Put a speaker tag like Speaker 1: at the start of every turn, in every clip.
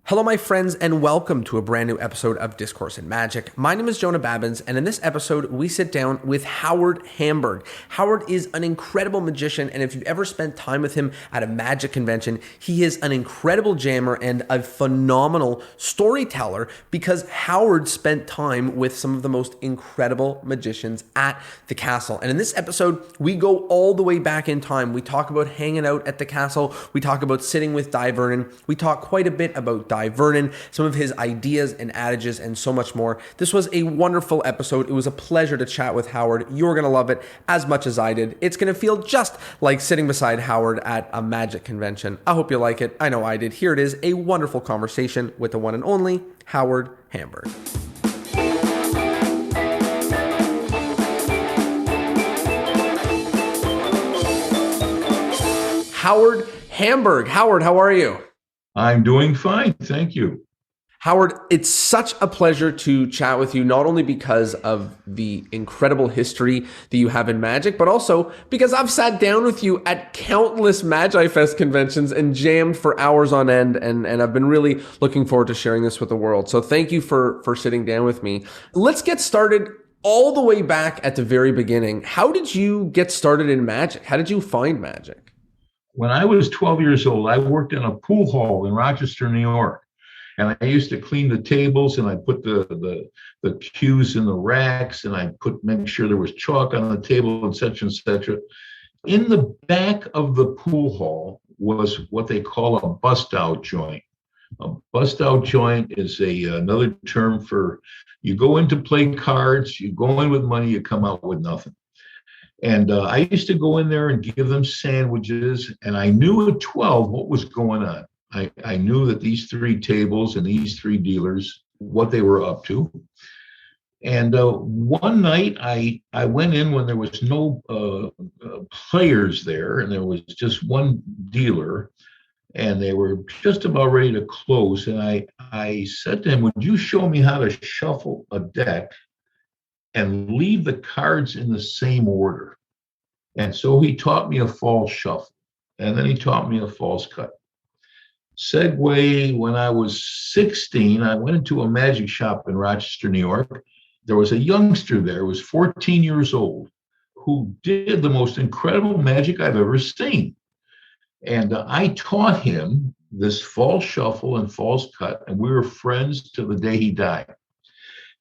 Speaker 1: Hello, my friends, and welcome to a brand new episode of Discourse in Magic. My name is Jonah, and in this episode, we sit down with Howard Hamburg. Howard is an incredible magician, and if you've ever spent time with him at a magic convention, he is an incredible jammer and a phenomenal storyteller because Howard spent time with some of the most incredible magicians at the castle. And in this episode, we go all the way back in time. We talk about hanging out at the castle. We talk about sitting with Dai Vernon. We talk quite a bit about Dai Vernon, some of his ideas and adages, and so much more. This was a wonderful episode. It was a pleasure to chat with Howard. You're going to love it as much as I did. It's going to feel just like sitting beside Howard at a magic convention. I hope you like it. I know I did. Here it is, a wonderful conversation with the one and only Howard Hamburg. Howard Hamburg. Howard, how are you?
Speaker 2: I'm doing fine, thank you.
Speaker 1: Howard, it's such a pleasure to chat with you, not only because of the incredible history that you have in magic, but also because I've sat down with you at countless Magi Fest conventions and jammed for hours on end, and I've been really looking forward to sharing this with the world. So thank you for sitting down with me. Let's get started all the way back at the very beginning. How did you get started in magic? How did you find magic?
Speaker 2: When I was 12 years old, I worked in a pool hall in Rochester, New York. And I used to clean the tables, and I put the cues in the racks, and I make sure there was chalk on the table, et cetera, et cetera. In the back of the pool hall was what they call a bust-out joint. A bust-out joint is another term for you go in to play cards, you go in with money, you come out with nothing. And I used to go in there and give them sandwiches, and I knew at 12 what was going on. I knew that these three tables and these three dealers, what they were up to. And one night I went in when there was no players there, and there was just one dealer, and they were just about ready to close. And I said to him, "Would you show me how to shuffle a deck and leave the cards in the same order?" And so he taught me a false shuffle, and then he taught me a false cut. Segue, when I was 16, I went into a magic shop in Rochester, New York. There was a youngster there who was 14 years old who did the most incredible magic I've ever seen. And I taught him this false shuffle and false cut, and we were friends till the day he died.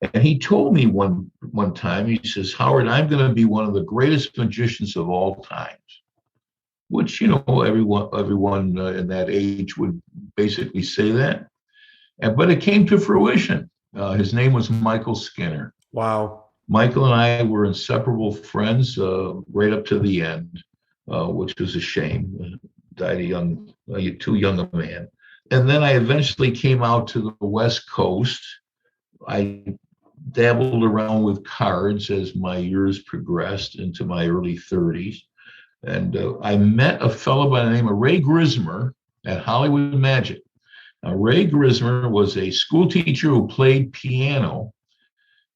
Speaker 2: And he told me one time, he says, "Howard, I'm going to be one of the greatest magicians of all times," which, everyone in that age would basically say that. But it came to fruition. His name was Michael Skinner.
Speaker 1: Wow.
Speaker 2: Michael and I were inseparable friends right up to the end, which was a shame. Died too young a man. And then I eventually came out to the West Coast. I dabbled around with cards as my years progressed into my early 30s. And I met a fellow by the name of Ray Grismer at Hollywood Magic. Now, Ray Grismer was a school teacher who played piano,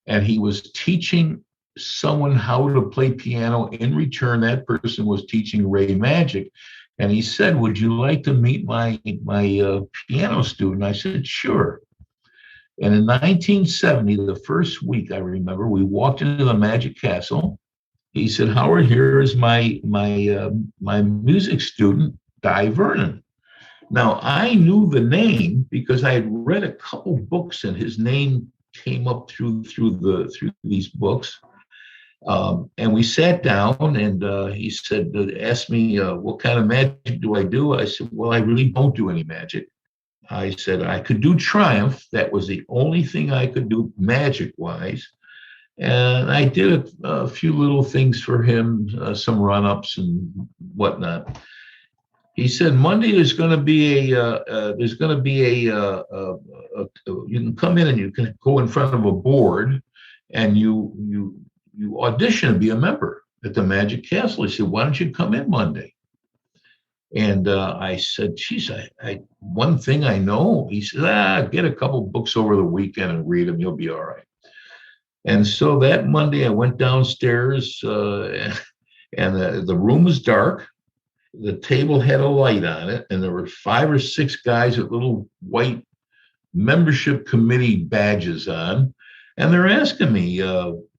Speaker 2: and he was teaching someone how to play piano. In return, that person was teaching Ray magic. And he said, "Would you like to meet my piano student?" I said, "Sure." And in 1970, the first week I remember, we walked into the Magic Castle. He said, "Howard, here is my music student, Dai Vernon." Now, I knew the name because I had read a couple books, and his name came up through these books. And we sat down, and he said, asked me, "What kind of magic do I do?" I said, "Well, I really don't do any magic." I said I could do Triumph. That was the only thing I could do magic-wise. And I did a few little things for him, some run-ups and whatnot. He said, "Monday there's going to be you can come in and you can go in front of a board, and you audition and be a member at the Magic Castle." He said, "Why don't you come in Monday?" And I said, "Geez, one thing I know." He said, "Get a couple books over the weekend and read them. You'll be all right." And so that Monday I went downstairs, and the room was dark. The table had a light on it, and there were 5 or 6 guys with little white membership committee badges on, and they're asking me,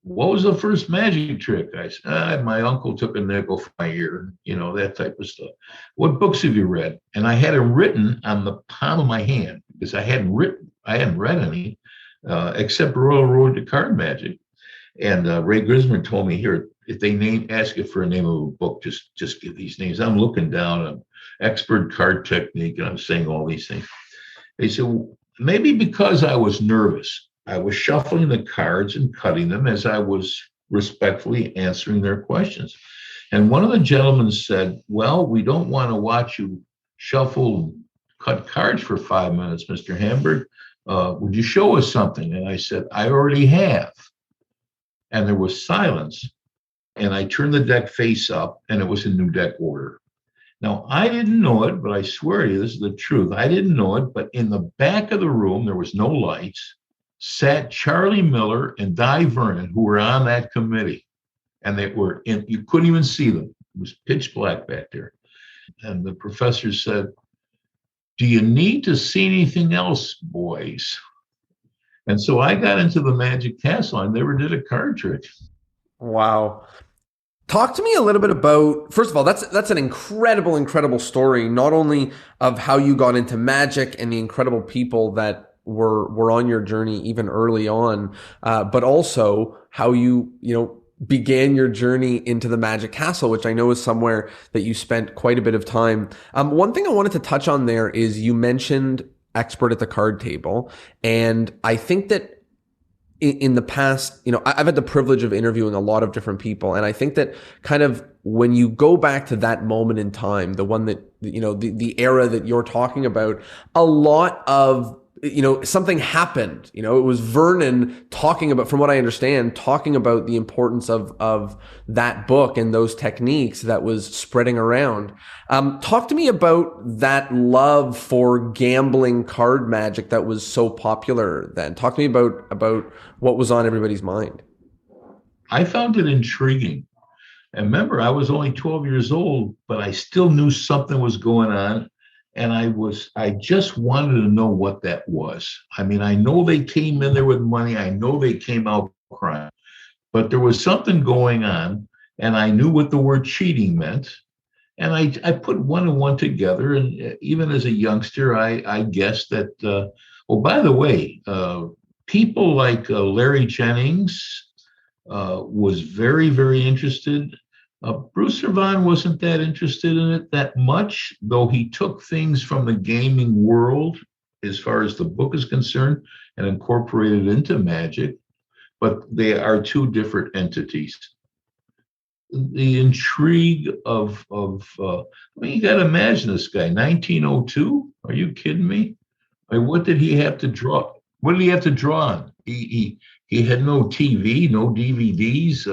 Speaker 2: what was the first magic trick? I said, my uncle took a nickel from my ear, that type of stuff. What books have you read? And I had it written on the palm of my hand because I hadn't read any, except Royal Road to Card Magic. And Ray Grisman told me, here, if they ask you for a name of a book, just give these names. I'm looking down on expert card technique, and I'm saying all these things. They said, well, maybe because I was nervous, I was shuffling the cards and cutting them as I was respectfully answering their questions. And one of the gentlemen said, well, we don't want to watch you shuffle, cut cards for 5 minutes, Mr. Hamburg. Would you show us something? And I said, I already have. And there was silence. And I turned the deck face up, and it was in new deck order. Now, I didn't know it, but I swear to you, this is the truth. I didn't know it, but in the back of the room, there was no lights, sat Charlie Miller and Dai Vernon, who were on that committee. And they were in, you couldn't even see them. It was pitch black back there. And the professor said, do you need to see anything else, boys? And so I got into the Magic Castle. I never did a card trick.
Speaker 1: Wow. Talk to me a little bit about, first of all, that's an incredible story, not only of how you got into magic and the incredible people that were on your journey even early on, but also how you began your into the Magic Castle, which I know is somewhere that you spent quite a bit of time. One thing I wanted to touch on there is you mentioned expert at the card table. And I think that in the past, I've had the privilege of interviewing a lot of different people. And I think that kind of when you go back to that moment in time, the one that, the era that you're talking about, a lot of something happened. It was Vernon talking about, from what I understand, talking about the importance of that book and those techniques that was spreading around. Talk to me about that love for gambling card magic that was so popular then. Talk to me about what was on everybody's mind.
Speaker 2: I found it intriguing. And remember, I was only 12 years old, but I still knew something was going on. And I just wanted to know what that was. I mean, I know they came in there with money. I know they came out crying, but there was something going on, and I knew what the word cheating meant. And I put one and one together. And even as a youngster, I guessed that, by the way, people like Larry Jennings was very, very interested. Bruce Servan wasn't that interested in it that much, though he took things from the gaming world as far as the book is concerned and incorporated it into magic, but they are two different entities. The intrigue of you got to imagine this guy, 1902? Are you kidding me? What did he have to draw? What did he have to draw on? He had no TV, no DVDs.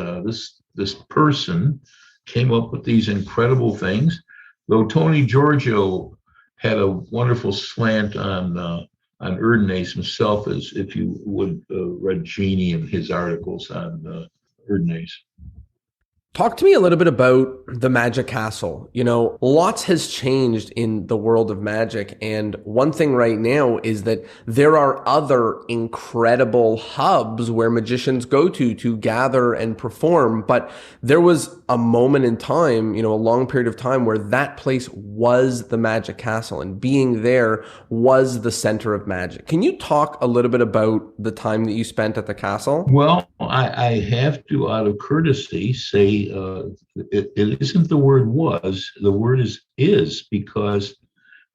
Speaker 2: This person came up with these incredible things, though Tony Giorgio had a wonderful slant on Erdnase himself, as if you would read Genie and his articles on Erdnase.
Speaker 1: Talk to me a little bit about the Magic Castle. Lots has changed in the world of magic. And one thing right now is that there are other incredible hubs where magicians go to gather and perform. But there was a moment in time, a long period of time where that place was the Magic Castle, and being there was the center of magic. Can you talk a little bit about the time that you spent at the castle?
Speaker 2: Well, I have to, out of courtesy, say it isn't the word was, the word is, because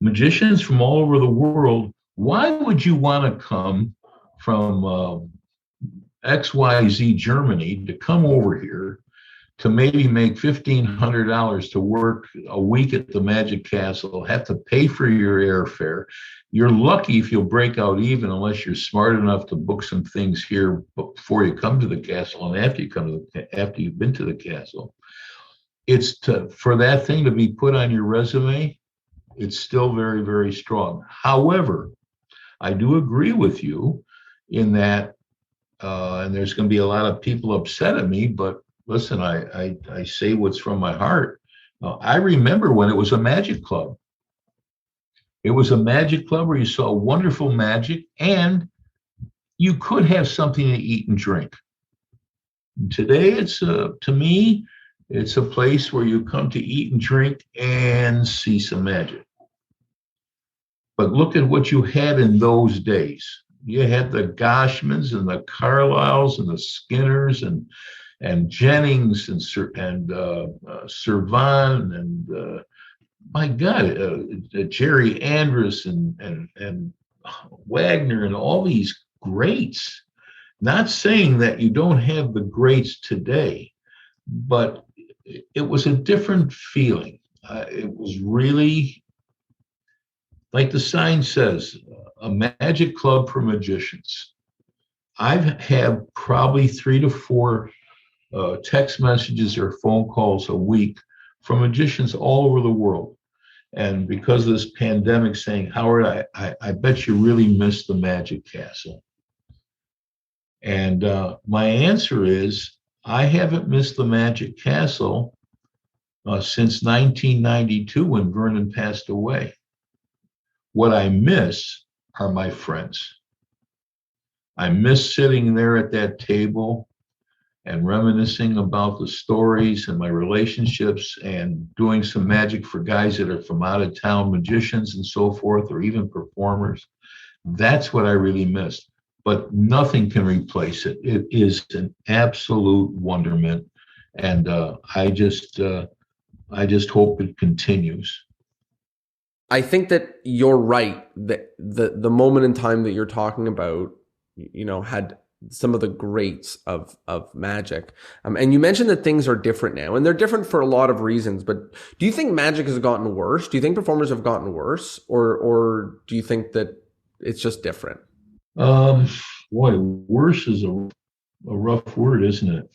Speaker 2: magicians from all over the world, why would you want to come from XYZ Germany to come over here to maybe make $1,500 to work a week at the Magic Castle, have to pay for your airfare? You're lucky if you'll break out even, unless you're smart enough to book some things here before you come to the castle and after you've been to the castle. It's for that thing to be put on your resume. It's still very, very strong. However, I do agree with you in that, and there's going to be a lot of people upset at me, but listen, I say what's from my heart. I remember when it was a magic club. It was a magic club where you saw wonderful magic and you could have something to eat and drink. Today, to me, it's a place where you come to eat and drink and see some magic. But look at what you had in those days. You had the Goshmans and the Carlyles and the Skinners and Jennings and Servan and my God, Jerry Andrus and Wagner and all these greats. Not saying that you don't have the greats today, but it was a different feeling. It was really, like the sign says, a magic club for magicians. I've had probably 3 to 4 text messages or phone calls a week from magicians all over the world. And because of this pandemic, saying, Howard, I bet you really missed the Magic Castle. And my answer is, I haven't missed the Magic Castle since 1992 when Vernon passed away. What I miss are my friends. I miss sitting there at that table and reminiscing about the stories and my relationships and doing some magic for guys that are from out of town, magicians and so forth, or even performers. That's what I really missed. But nothing can replace it. It is an absolute wonderment. And I just hope it continues.
Speaker 1: I think that you're right. That the moment in time that you're talking about, had some of the greats of magic. And you mentioned that things are different now, and they're different for a lot of reasons. But do you think magic has gotten worse? Do you think performers have gotten worse, or do you think that it's just different?
Speaker 2: Boy, worse is a rough word, isn't it?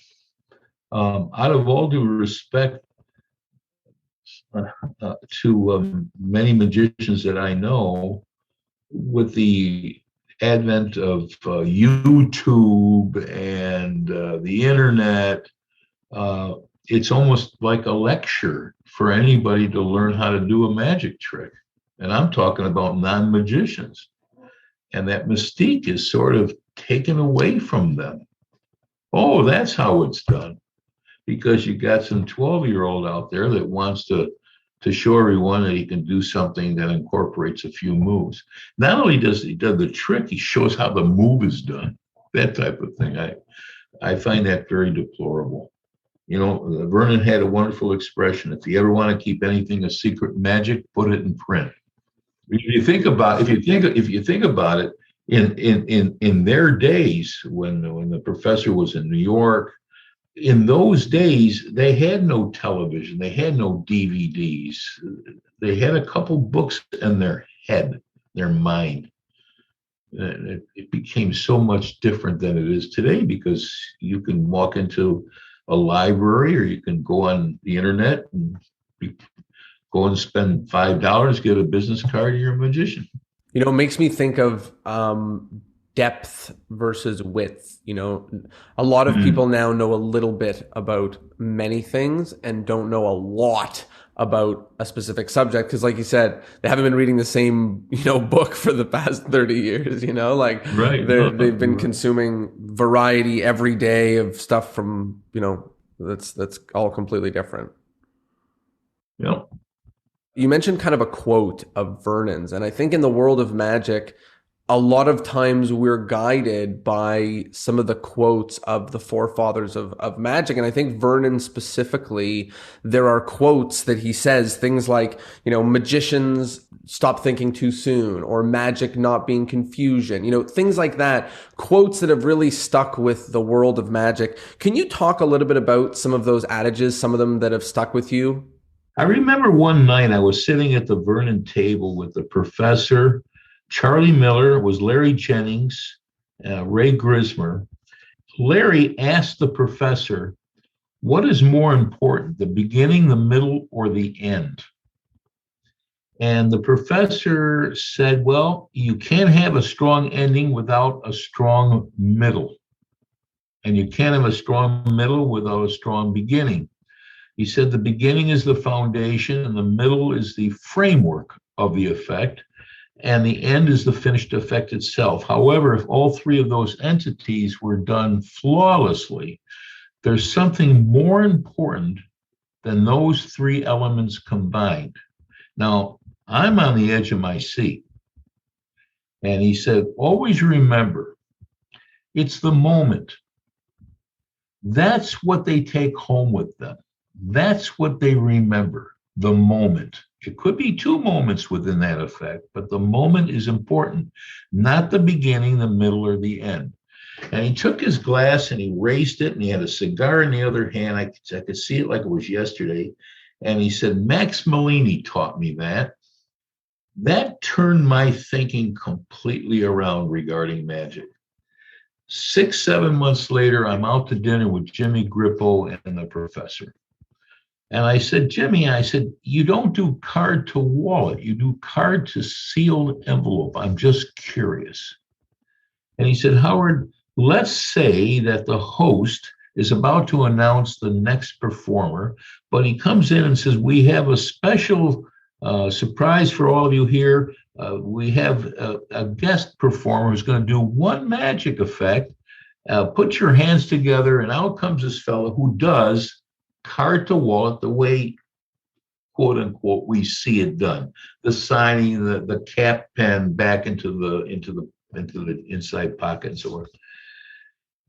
Speaker 2: Out of all due respect to many magicians that I know, with the advent of YouTube and the internet, it's almost like a lecture for anybody to learn how to do a magic trick. And I'm talking about non-magicians. And that mystique is sort of taken away from them. Oh, that's how it's done. Because you got some 12-year-old out there that wants to show everyone that he can do something that incorporates a few moves. Not only does he do the trick, he shows how the move is done. That type of thing. I find that very deplorable. Vernon had a wonderful expression. If you ever want to keep anything a secret magic, put it in print. If you think about it, in their days when the professor was in New York, in those days they had no television, they had no DVDs, they had a couple books in their head, their mind. And it became so much different than it is today, because you can walk into a library or you can go on the internet and go and spend $5, get a business card, and you're a magician.
Speaker 1: It makes me think of depth versus width. A lot of people now know a little bit about many things and don't know a lot about a specific subject, because like you said, they haven't been reading the same book for the past 30 years.
Speaker 2: Right.
Speaker 1: They've been consuming variety every day of stuff from that's all completely different.
Speaker 2: Yeah.
Speaker 1: You mentioned kind of a quote of Vernon's, and I think in the world of magic, a lot of times we're guided by some of the quotes of the forefathers of magic. And I think Vernon specifically, there are quotes that he says, things like, magicians stop thinking too soon, or magic not being confusion, things like that, quotes that have really stuck with the world of magic. Can you talk a little bit about some of those adages, some of them that have stuck with you?
Speaker 2: I remember one night I was sitting at the Vernon table with the professor, Charlie Miller, was Larry Jennings, Ray Grismer. Larry asked the professor, what is more important, the beginning, the middle, or the end? And the professor said, well, you can't have a strong ending without a strong middle. And you can't have a strong middle without a strong beginning. He said the beginning is the foundation and the middle is the framework of the effect. and the end is the finished effect itself. However, if all three of those entities were done flawlessly, there's something more important than those three elements combined. Now, I'm on the edge of my seat. And he said, always remember, it's the moment. That's what they take home with them. That's what they remember, the moment. It could be two moments within that effect, but the moment is important, not the beginning, the middle, or the end. And he took his glass and he raised it, and he had a cigar in the other hand. I could see it like it was yesterday. And he said, Max Malini taught me that. That turned my thinking completely around regarding magic. 6-7 months later, I'm out to dinner with Jimmy Grippo and the professor. And I said, Jimmy, I said, you don't do card to wallet. You do card to sealed envelope. I'm just curious. And he said, Howard, let's say that the host is about to announce the next performer, but he comes in and says, we have a special surprise for all of you here. We have a guest performer who's going to do one magic effect. Put your hands together, and out comes this fellow who does card to wallet the way, quote unquote, we see it done. The signing, the cap pen back into the inside pocket and so forth.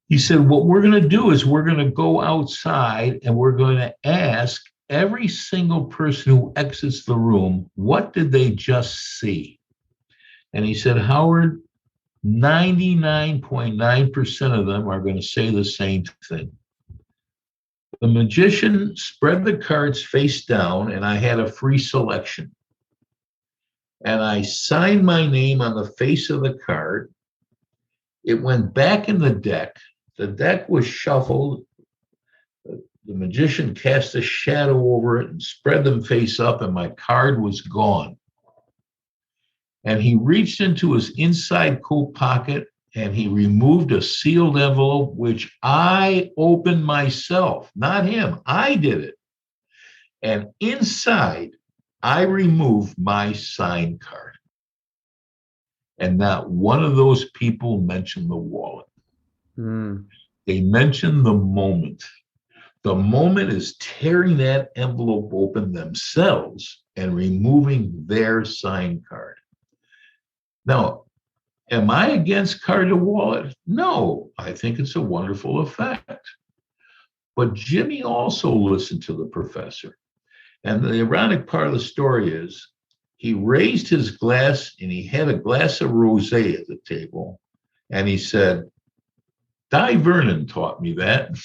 Speaker 2: He said, what we're going to do is we're going to go outside and we're going to ask every single person who exits the room, what did they just see? And he said, Howard, 99.9% of them are going to say the same thing. The magician spread the cards face down, and I had a free selection. And I signed my name on the face of the card. It went back in the deck. The deck was shuffled. The magician cast a shadow over it and spread them face up, and my card was gone. And he reached into his inside coat pocket and he removed a sealed envelope, which I opened myself, not him. I did it. And inside, I removed my signed card. And not one of those people mentioned the wallet. They mentioned the moment. The moment is tearing that envelope open themselves and removing their signed card. Now, am I against card to wallet? No, I think it's a wonderful effect. But Jimmy also listened to the professor. And the ironic part of the story is he raised his glass and he had a glass of rosé at the table. And he said, Dai Vernon taught me that.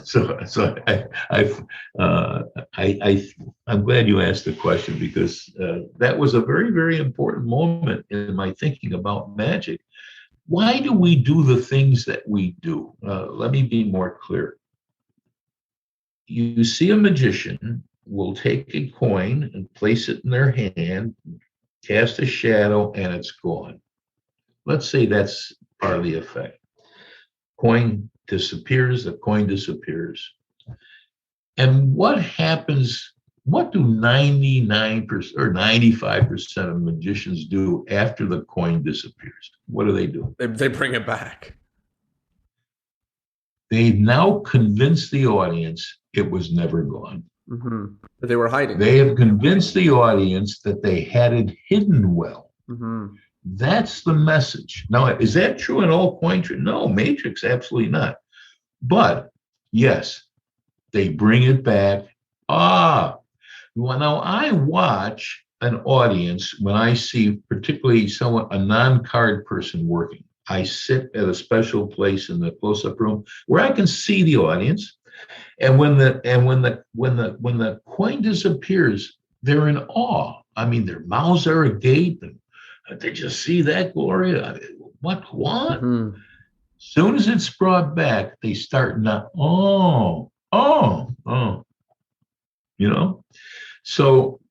Speaker 2: So I'm glad you asked the question, because that was a very, very important moment in my thinking about magic. Why do we do the things that we do? Let me be more clear. You see a magician will take a coin and place it in their hand, cast a shadow, and it's gone. Let's say that's part of the effect. Coin disappears, the coin disappears. And what happens, what do 99% or 95% of magicians do after the coin disappears? What do?
Speaker 1: They bring it back.
Speaker 2: They've now convinced the audience it was never gone.
Speaker 1: But they were hiding.
Speaker 2: They have convinced the audience that they had it hidden well. That's the message. Now, is that true in all coin tricks? No, matrix, absolutely not. But yes, they bring it back. Well, now I watch an audience when I see particularly a non-card person working. I sit at a special place in the close-up room where I can see the audience. And when the coin disappears, they're in awe. I mean, their mouths are agape, and did you see that, Gloria? What? Soon as it's brought back, they start not, you know? So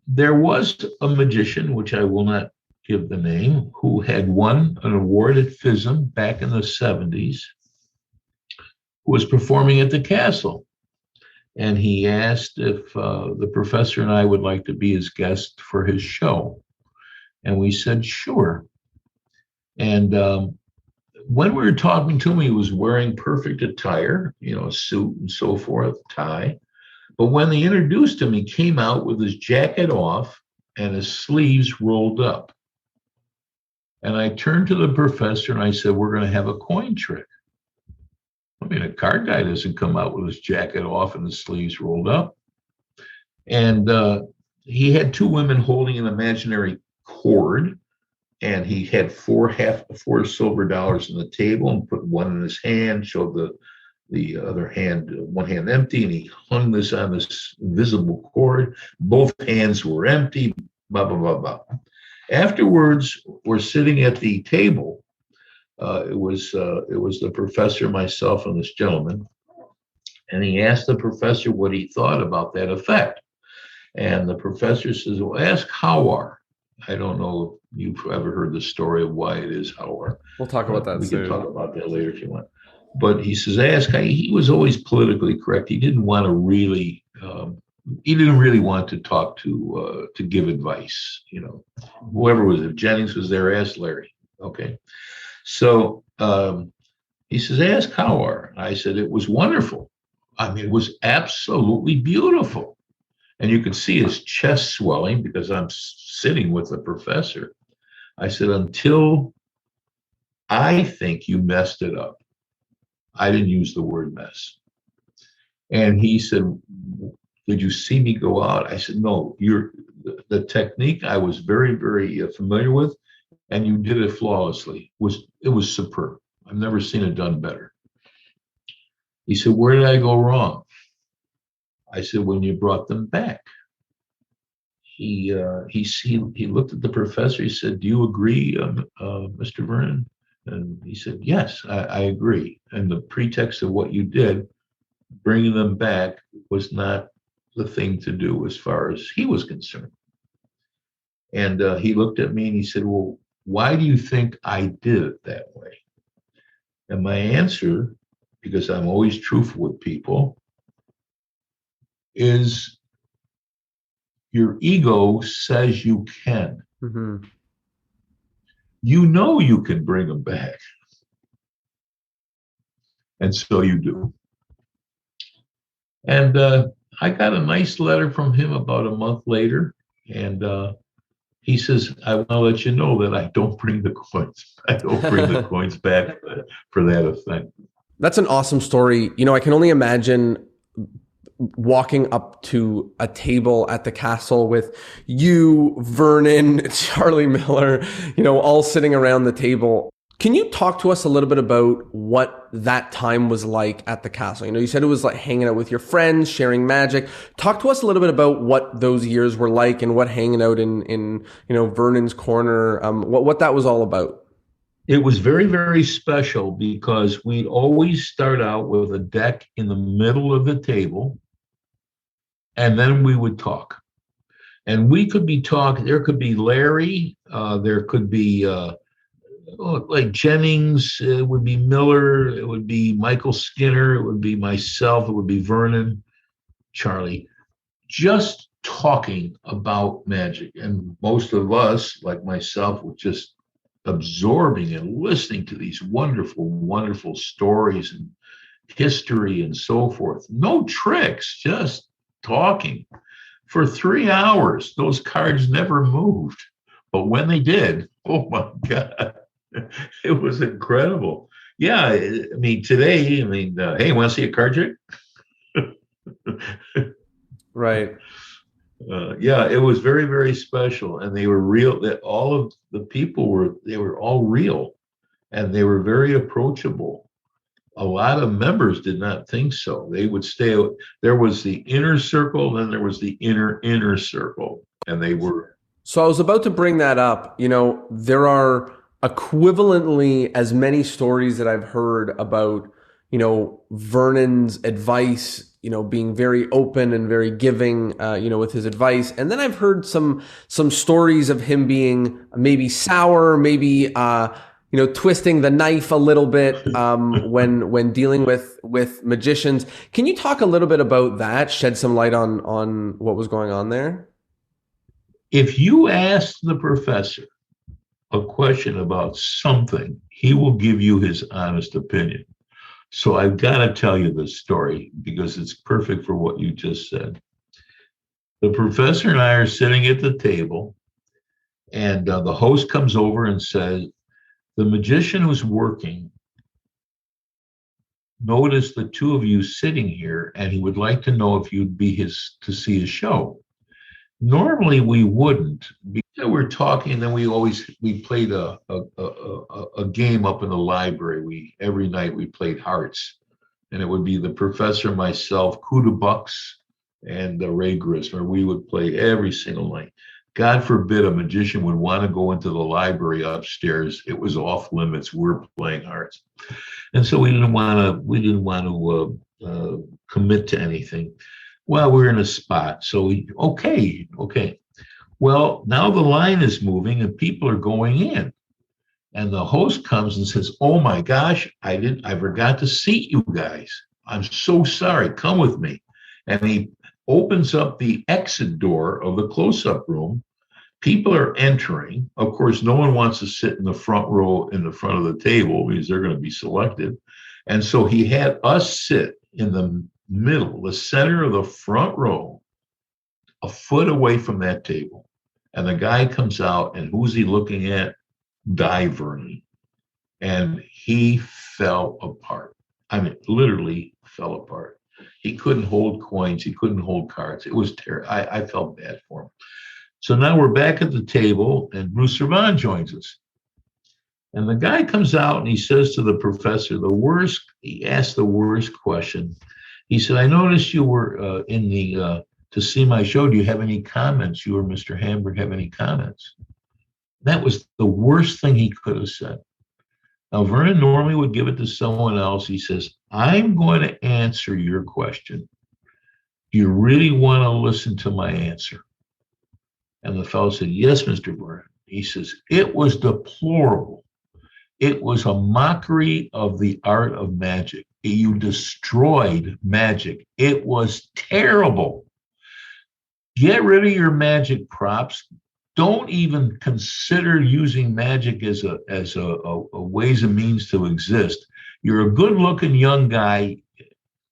Speaker 2: there was a magician, which I will not give the name, who had won an award at FISM back in the 70s, who was performing at the castle. and he asked if the professor and I would like to be his guest for his show. And we said, sure. And when we were talking to him, he was wearing perfect attire, a suit and so forth, tie. But when they introduced him, he came out with his jacket off and his sleeves rolled up. And I turned to the professor and I said, we're going to have a coin trick. I mean, a card guy doesn't come out with his jacket off and his sleeves rolled up. And he had two women holding an imaginary cord, and he had four silver dollars on the table and put one in his hand, showed the other hand, one hand empty, and he hung this on this invisible cord. Both hands were empty, blah, blah, blah, blah. Afterwards, we're sitting at the table. It was the professor, myself, and this gentleman. And he asked the professor what he thought about that effect. And the professor says, well, ask Howard. I don't know if you've ever heard the story of why it is Howard.
Speaker 1: We'll talk about that soon.
Speaker 2: We can talk about that later if you want. But he says, ask. He was always politically correct. He didn't want to really, he didn't really want to talk to give advice. Whoever was, if Jennings was there, ask Larry. Okay. So he says, ask Howard. I said, it was wonderful. I mean, it was absolutely beautiful. And you could see his chest swelling because I'm sitting with the professor. I said, until I think you messed it up. I didn't use the word mess. And he said, did you see me go out? I said, no, the technique I was very, very familiar with, and you did it flawlessly. It was superb. I've never seen it done better. He said, where did I go wrong? I said, when you brought them back. He looked at the professor. He said, do you agree, Mr. Vernon? And he said, yes, I agree. And the pretext of what you did, bringing them back, was not the thing to do as far as he was concerned. And he looked at me and he said, well, why do you think I did it that way? And my answer, because I'm always truthful with people, is your ego says you can.
Speaker 1: Mm-hmm.
Speaker 2: You know you can bring them back. And so you do. And I got a nice letter from him about a month later. And he says, I want to let you know that I don't bring the coins. I don't bring the coins back for that effect.
Speaker 1: That's an awesome story. I can only imagine walking up to a table at the castle with you, Vernon, Charlie Miller, all sitting around the table. Can you talk to us a little bit about what that time was like at the castle? You said it was like hanging out with your friends, sharing magic. Talk to us a little bit about what those years were like and what hanging out in Vernon's corner, what that was all about.
Speaker 2: It was very, very special because we'd always start out with a deck in the middle of the table, and then we would talk. And we could be talking, there could be Larry, there could be like Jennings, it would be Miller, it would be Michael Skinner, it would be myself, it would be Vernon, Charlie, just talking about magic. And most of us, like myself, were just absorbing and listening to these wonderful, wonderful stories and history and so forth. No tricks, just talking for 3 hours. Those cards never moved, but when they did, oh my God, it was incredible. Yeah, I mean, today, hey, want to see a card trick?
Speaker 1: Right.
Speaker 2: Yeah, it was very, very special, and they were real. That all of the people were all real, and they were very approachable. A lot of members did not think so. They would stay. There was the inner circle, then there was the inner circle, and they were.
Speaker 1: So I was about to bring that up. There are equivalently as many stories that I've heard about, Vernon's advice, being very open and very giving, with his advice. And then I've heard some stories of him being maybe sour, maybe, twisting the knife a little bit when dealing with magicians. Can you talk a little bit about that? Shed some light on what was going on there?
Speaker 2: If you ask the professor a question about something, he will give you his honest opinion. So I've got to tell you this story because it's perfect for what you just said. The professor and I are sitting at the table, and the host comes over and says, the magician who's working noticed the two of you sitting here, and he would like to know if you'd be to see his show. Normally we wouldn't, because we're talking, and then we played a game up in the library. Every night we played hearts, and it would be the professor, myself, Kuda Bucks, and Ray Grismer. We would play every single night. God forbid a magician would want to go into the library upstairs. It was off limits. We're playing hearts, and so we didn't want to commit to anything. Well, we're in a spot, so okay. Well, now the line is moving and people are going in, and the host comes and says, "Oh my gosh, I forgot to seat you guys. I'm so sorry. Come with me." And he opens up the exit door of the close-up room. People are entering. Of course, no one wants to sit in the front row in the front of the table because they're going to be selected. And so he had us sit in the middle, the center of the front row, a foot away from that table. And the guy comes out, and who's he looking at? Dai Vernon. And he fell apart. I mean, literally fell apart. He couldn't hold coins. He couldn't hold cards. It was terrible. I felt bad for him. So now we're back at the table, and Bruce Servan joins us. And the guy comes out and he says to the professor, he asked the worst question. He said, "I noticed you were to see my show. Do you have any comments? You or Mr. Hamburg have any comments?" That was the worst thing he could have said. Now, Vernon normally would give it to someone else. He says, "I'm going to answer your question. Do you really want to listen to my answer?" And the fellow said, "Yes, Mr. Vernon." He says, "It was deplorable. It was a mockery of the art of magic. You destroyed magic. It was terrible. Get rid of your magic props. Don't even consider using magic as a ways and means to exist. You're a good-looking young guy.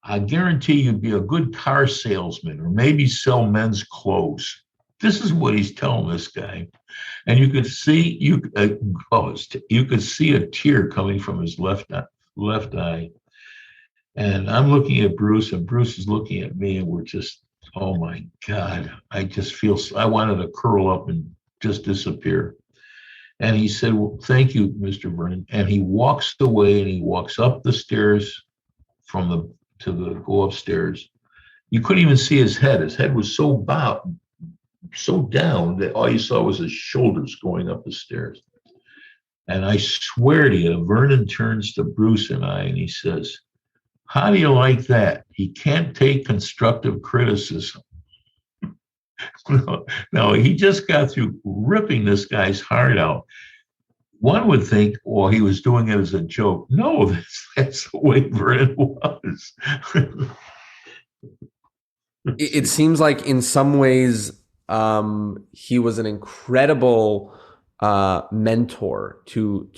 Speaker 2: I guarantee you'd be a good car salesman or maybe sell men's clothes." This is what he's telling this guy, and you could see a tear coming from his left eye. And I'm looking at Bruce, and Bruce is looking at me, and we're just, oh my God! I just feel I wanted to curl up and just disappear. And he said, "Well, thank you, Mr. Vernon." And he walks away, and he walks up the stairs go upstairs. You couldn't even see his head. His head was so down that all you saw was his shoulders going up the stairs. And I swear to you, Vernon turns to Bruce and I, and he says, "How do you like that? He can't take constructive criticism." No, he just got through ripping this guy's heart out. One would think, well, he was doing it as a joke. No, that's the way Vernon was.
Speaker 1: It seems like in some ways, he was an incredible mentor to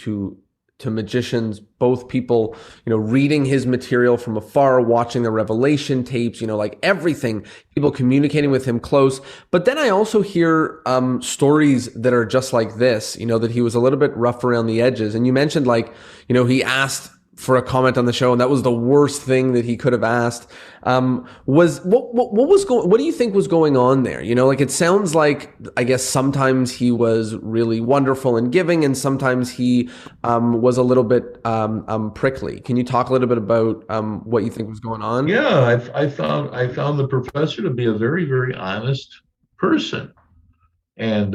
Speaker 1: magicians, both people, reading his material from afar, watching the revelation tapes, like everything, people communicating with him close. But then I also hear stories that are just like this, that he was a little bit rough around the edges. And you mentioned he asked for a comment on the show, and that was the worst thing that he could have asked. What do you think was going on there? It sounds like, I guess sometimes he was really wonderful and giving, and sometimes he was a little bit prickly. Can you talk a little bit about what you think was going on?
Speaker 2: Yeah, I found the professor to be a very, very honest person. And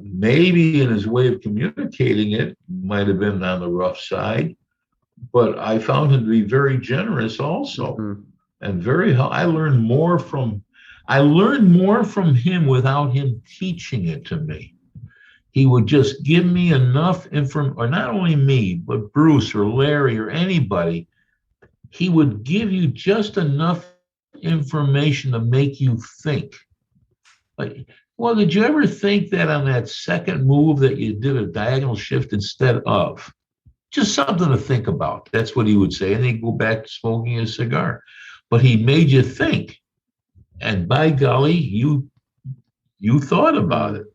Speaker 2: maybe in his way of communicating it might have been on the rough side. But I found him to be very generous also, and I learned more from him without him teaching it to me. he would just give me enough information, or not only me, but Bruce or Larry or anybody. He would give you just enough information to make you think. Like, well, did you ever think that on that second move that you did a diagonal shift instead of? Just something to think about. That's what he would say. And he'd go back to smoking a cigar. But he made you think. And by golly, you thought about it.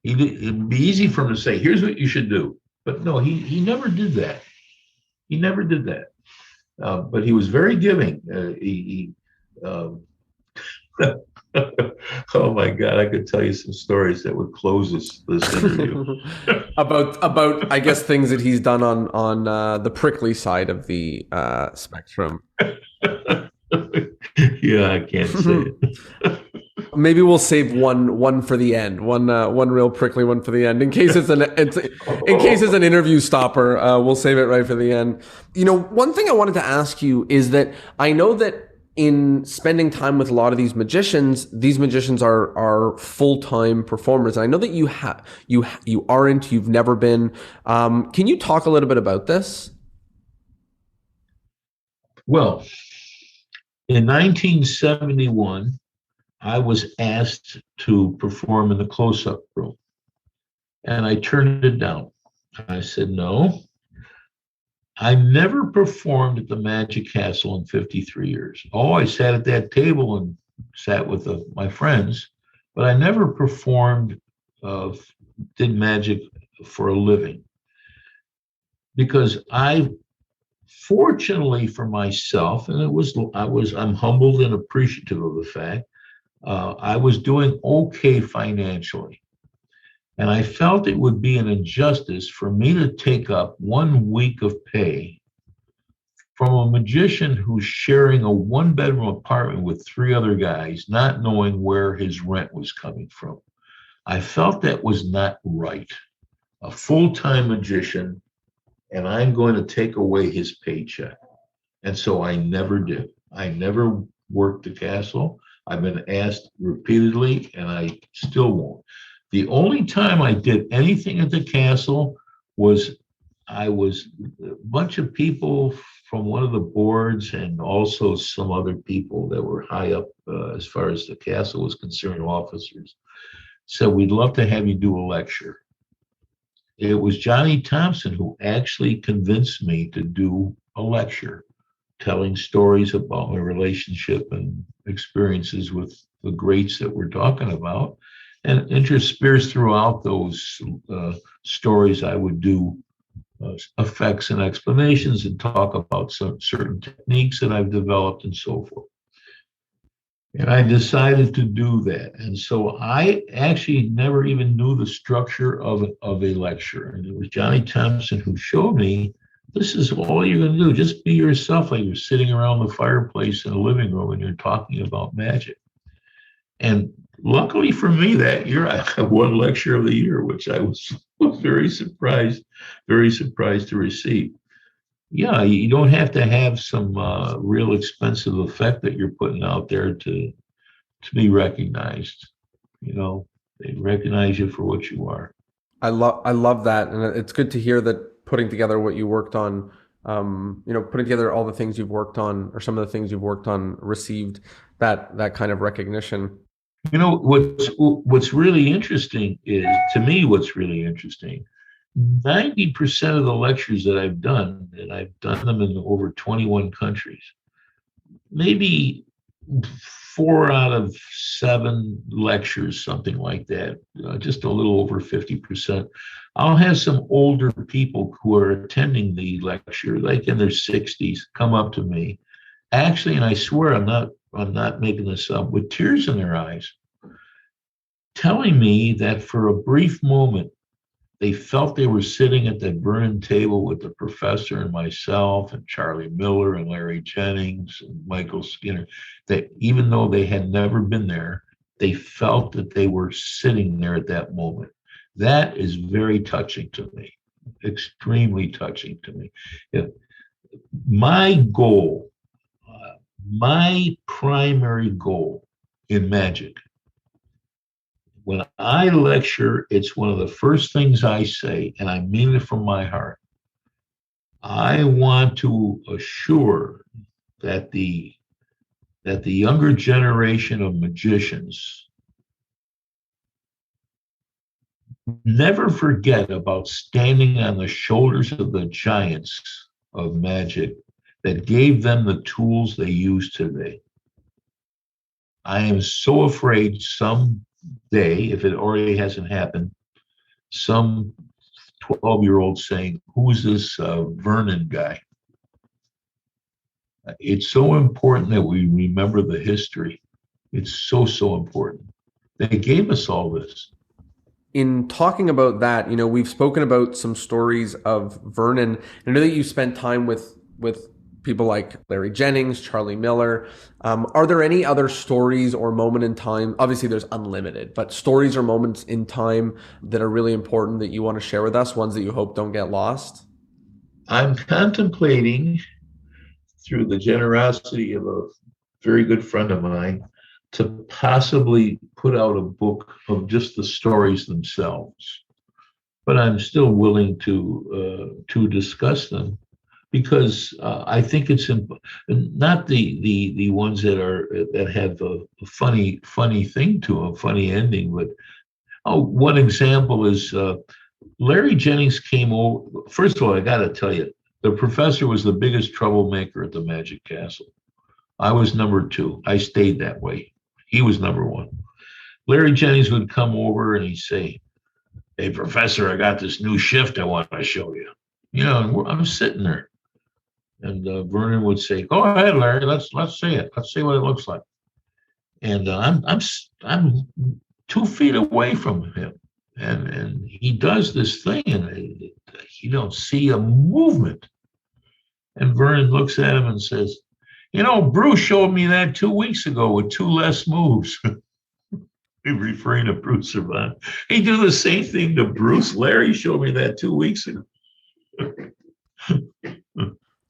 Speaker 2: It'd be easy for him to say, here's what you should do. But no, he never did that. He never did that. But he was very giving. Oh my God, I could tell you some stories that would close this interview.
Speaker 1: about I guess things that he's done on the prickly side of the spectrum.
Speaker 2: Yeah, I can't say it.
Speaker 1: Maybe we'll save one for the end. One real prickly one for the end, in case it's an interview stopper. We'll save it right for the end. You know, one thing I wanted to ask you is that I know that in spending time with a lot of these magicians are full-time performers. And I know that you aren't, you've never been. Can you talk a little bit about this?
Speaker 2: Well, in 1971, I was asked to perform in the close-up room, and I turned it down. I said, no. I never performed at the Magic Castle in 53 years. Oh, I sat at that table and sat with my friends, but I never performed, did magic for a living. Because fortunately for myself, and I'm humbled and appreciative of the fact, I was doing okay financially. And I felt it would be an injustice for me to take up 1 week of pay from a magician who's sharing a 1-bedroom apartment with 3 other guys, not knowing where his rent was coming from. I felt that was not right. A full-time magician, and I'm going to take away his paycheck. And so I never did. I never worked the castle. I've been asked repeatedly, and I still won't. The only time I did anything at the castle was a bunch of people from one of the boards and also some other people that were high up as far as the castle was concerned, officers, said, we'd love to have you do a lecture. It was Johnny Thompson who actually convinced me to do a lecture, telling stories about my relationship and experiences with the greats that we're talking about. And interspersed throughout those stories, I would do effects and explanations and talk about some certain techniques that I've developed and so forth. And I decided to do that. And so I actually never even knew the structure of a lecture. And it was Johnny Thompson who showed me, this is all you're going to do. Just be yourself, like you're sitting around the fireplace in the living room and you're talking about magic. And luckily for me, that year I won Lecture of the Year, which I was very surprised to receive. Yeah, you don't have to have some real expensive effect that you're putting out there to be recognized. You know, they recognize you for what you are.
Speaker 1: I love that, and it's good to hear that putting together what you worked on, putting together all the things you've worked on, or some of the things you've worked on, received that kind of recognition.
Speaker 2: You know, what's really interesting is, to me, 90% of the lectures that I've done, and I've done them in over 21 countries, maybe 4 out of 7 lectures, something like that, just a little over 50%. I'll have some older people who are attending the lecture, like in their 60s, come up to me. Actually, and I swear I'm not making this up, with tears in their eyes, telling me that for a brief moment, they felt they were sitting at that Vernon table with the professor and myself and Charlie Miller and Larry Jennings and Michael Skinner, that even though they had never been there, they felt that they were sitting there at that moment. That is very touching to me, extremely touching to me. My goal, my primary goal in magic When I lecture, it's one of the first things I say, and I mean it from my heart. I want to assure that the younger generation of magicians never forget about standing on the shoulders of the giants of magic that gave them the tools they use today. I am so afraid someday, if it already hasn't happened, some 12-year-old saying, "Who's this Vernon guy?" It's so important that we remember the history. It's so, so important. They gave us all this.
Speaker 1: In talking about that, we've spoken about some stories of Vernon. I know that you spent time with people like Larry Jennings, Charlie Miller. Are there any other stories or moment in time? Obviously, there's unlimited, but stories or moments in time that are really important that you want to share with us, ones that you hope don't get lost?
Speaker 2: I'm contemplating, through the generosity of a very good friend of mine, to possibly put out a book of just the stories themselves. But I'm still willing to discuss them, because I think it's not the ones that have a funny thing to them, a funny ending. But one example is Larry Jennings came over. First of all, I got to tell you, the professor was the biggest troublemaker at the Magic Castle. I was number two. I stayed that way. He was number one. Larry Jennings would come over and he'd say, "Hey, professor, I got this new shift I want to show you." I'm sitting there. And Vernon would say, "Go ahead, Larry. Let's see it. Let's see what it looks like." And I'm 2 feet away from him, and he does this thing, and you don't see a movement. And Vernon looks at him and says, "Bruce showed me that 2 weeks ago with 2 less moves." He's referring to Bruce Servant. He do the same thing to Bruce. "Larry showed me that 2 weeks ago."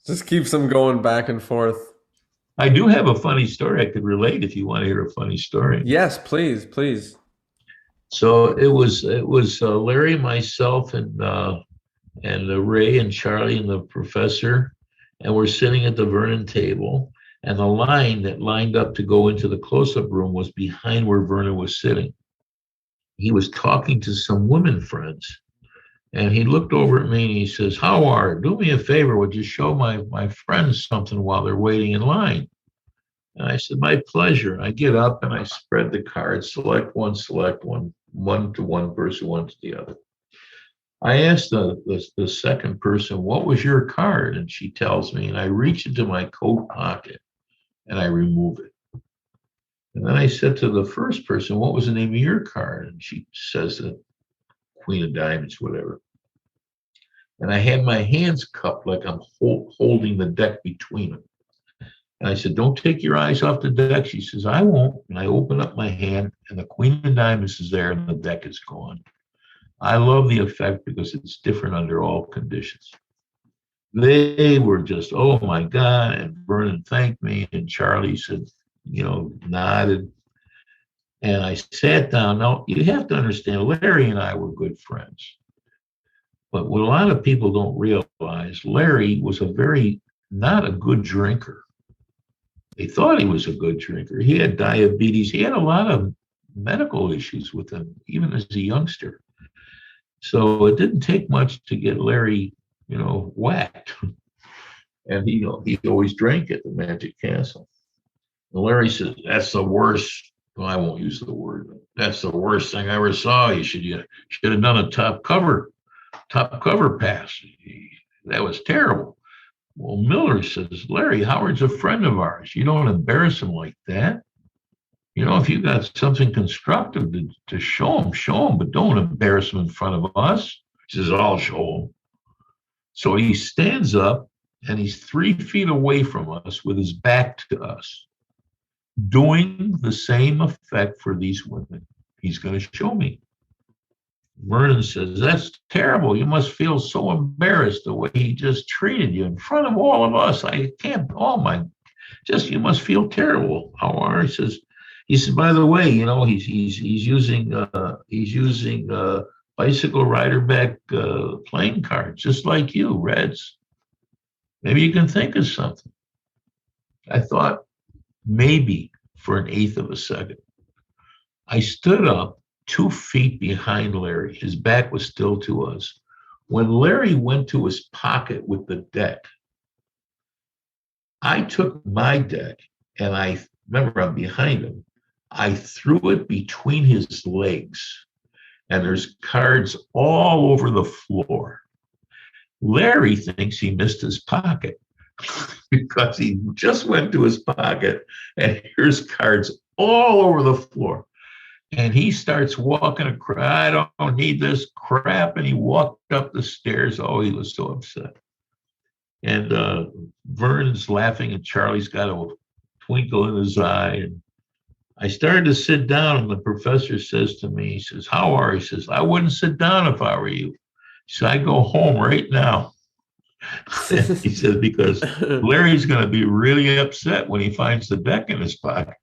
Speaker 1: Just keeps them going back and forth.
Speaker 2: I do have a funny story I could relate if you want to hear a funny story.
Speaker 1: Yes, please.
Speaker 2: So it was Larry, myself, and Ray and Charlie and the professor, and we're sitting at the Vernon table, and the line that lined up to go into the close-up room was behind where Vernon was sitting. He was talking to some women friends. And he looked over at me and he says, "Howard, do me a favor. Would you show my friends something while they're waiting in line?" And I said, "My pleasure." I get up and I spread the cards, select one, one to one person, one to the other. I asked the second person, "What was your card?" And she tells me, and I reach into my coat pocket and I remove it. And then I said to the first person, "What was the name of your card?" And she says that Queen of Diamonds, whatever. And I had my hands cupped like I'm holding the deck between them. And I said, "Don't take your eyes off the deck." She says, "I won't." And I open up my hand and the Queen of Diamonds is there and the deck is gone. I love the effect because it's different under all conditions. They were just, "Oh my God." And Vernon thanked me and Charlie said, nodded. And I sat down. Now, you have to understand, Larry and I were good friends. But what a lot of people don't realize, Larry was not a good drinker. They thought he was a good drinker. He had diabetes. He had a lot of medical issues with him, even as a youngster. So it didn't take much to get Larry, whacked. And he always drank at the Magic Castle. And Larry says, "That's the worst." Well, I won't use the word, but "That's the worst thing I ever saw. You should have done a top cover pass. That was terrible." Well, Miller says, "Larry, Howard's a friend of ours. You don't embarrass him like that. If you got something constructive to show him, but don't embarrass him in front of us." He says, "I'll show him." So he stands up and he's 3 feet away from us with his back to us, doing the same effect for these women. He's going to show me. Vernon says, "That's terrible. You must feel so embarrassed the way he just treated you in front of all of us. I can't, you must feel terrible." Howard says, He said, by the way, he's using bicycle rider back playing cards, just like you, Reds. Maybe you can think of something. I thought maybe for an eighth of a second. I stood up 2 feet behind Larry. His back was still to us. When Larry went to his pocket with the deck, I took my deck and I remember I'm behind him. I threw it between his legs, and there's cards all over the floor. Larry thinks he missed his pocket because he just went to his pocket and here's cards all over the floor. And he starts walking across, I don't need this crap. And he walked up the stairs. Oh, he was so upset. And Vernon's laughing and Charlie's got a twinkle in his eye. And I started to sit down and the professor says to me, he says, how are you? He says, I wouldn't sit down if I were you. He said, I'd go home right now. He said, because Larry's going to be really upset when he finds the deck in his pocket.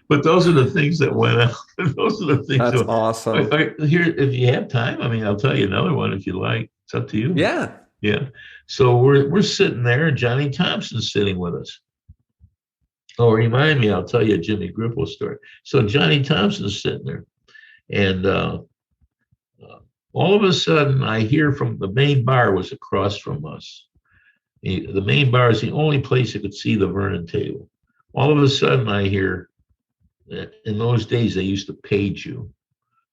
Speaker 2: But those are the things that went on. Those are the things.
Speaker 1: That's awesome.
Speaker 2: Here, if you have time, I mean, I'll tell you another one if you like. It's up to you.
Speaker 1: Yeah.
Speaker 2: Yeah. So we're sitting there, and Johnny Thompson's sitting with us. Oh, remind me, I'll tell you a Jimmy Grippo story. So Johnny Thompson's sitting there, and all of a sudden, I hear from the main bar was across from us. The main bar is the only place you could see the Vernon table. All of a sudden, I hear, in those days, they used to page you.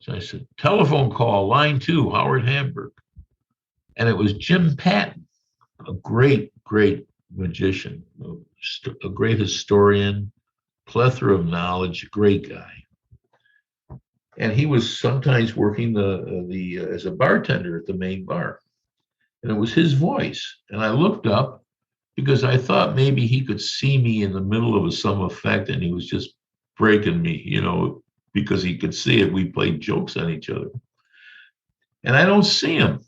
Speaker 2: So I said, telephone call, line 2, Howard Hamburg. And it was Jim Patton, a great, great magician, a great historian, plethora of knowledge, great guy. And he was sometimes working as a bartender at the main bar. And it was his voice. And I looked up because I thought maybe he could see me in the middle of some effect and he was just breaking me, because he could see it. We played jokes on each other. And I don't see him.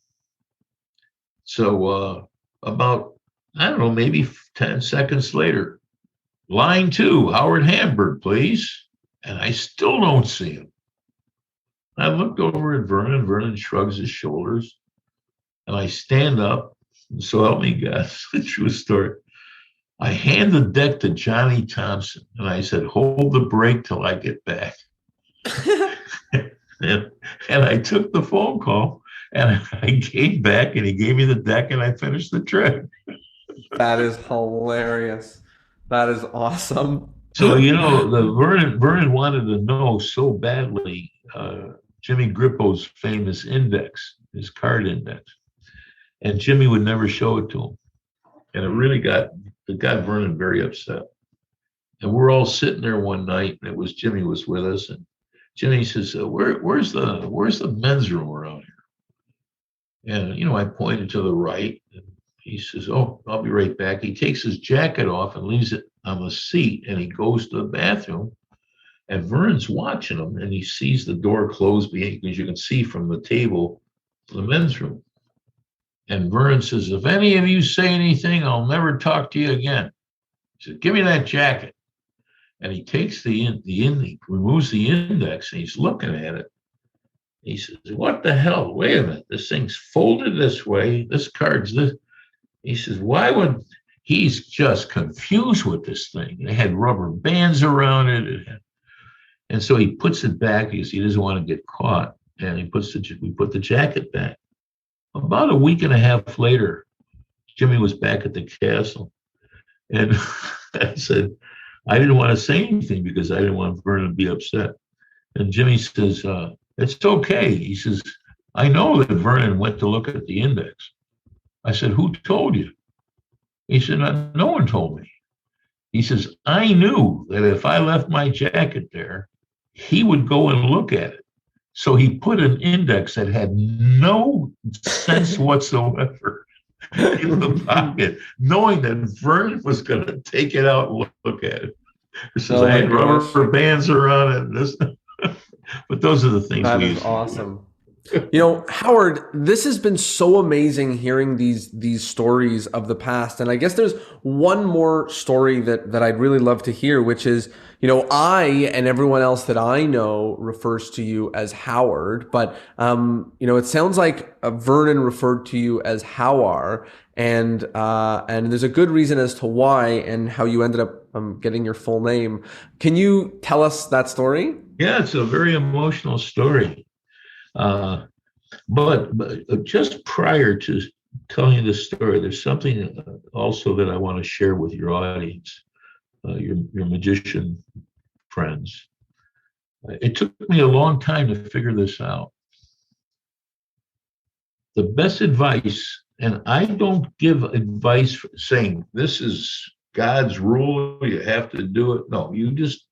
Speaker 2: So about, I don't know, maybe 10 seconds later, line 2, Howard Hamburg, please. And I still don't see him. I looked over at Vernon. Vernon shrugs his shoulders. And I stand up. And so help me God, it's a true story. I hand the deck to Johnny Thompson. And I said, hold the break till I get back. and I took the phone call. And I came back and he gave me the deck and I finished the trick.
Speaker 1: That is hilarious. That is awesome.
Speaker 2: So, the Vernon wanted to know so badly Jimmy Grippo's famous index, his card index. And Jimmy would never show it to him. And it got Vernon very upset. And we're all sitting there one night, and Jimmy was with us. And Jimmy says, where's the men's room around here? And, I pointed to the right. And he says, oh, I'll be right back. He takes his jacket off and leaves it on the seat. And he goes to the bathroom. And Vernon's watching him. And he sees the door closed because you can see from the table to the men's room. And Vernon says, if any of you say anything, I'll never talk to you again. He says, give me that jacket. And he takes he removes the index, and he's looking at it. He says, what the hell? Wait a minute. This thing's folded this way. This card's this. He says, why would, he's just confused with this thing. It had rubber bands around it. And so he puts it back because he doesn't want to get caught. And we put the jacket back. About a week and a half later, Jimmy was back at the castle. And I said, I didn't want to say anything because I didn't want Vernon to be upset. And Jimmy says, it's okay. He says, I know that Vernon went to look at the index. I said, who told you? He said, no one told me. He says, I knew that if I left my jacket there, he would go and look at it. So he put an index that had no sense whatsoever in the pocket, knowing that Vernon was going to take it out and look at it. He says, I had rubber bands around it. But those are the things
Speaker 1: that is awesome. Howard, this has been so amazing hearing these stories of the past. And I guess there's one more story that I'd really love to hear, which is, I and everyone else that I know refers to you as Howard, but it sounds like Vernon referred to you as Howar, and there's a good reason as to why and how you ended up getting your full name. Can you tell us that story?
Speaker 2: Yeah, it's a very emotional story. But just prior to telling you the story, there's something also that I want to share with your audience, your magician friends. It took me a long time to figure this out. The best advice, and I don't give advice saying this is God's rule, you have to do it. No, you just,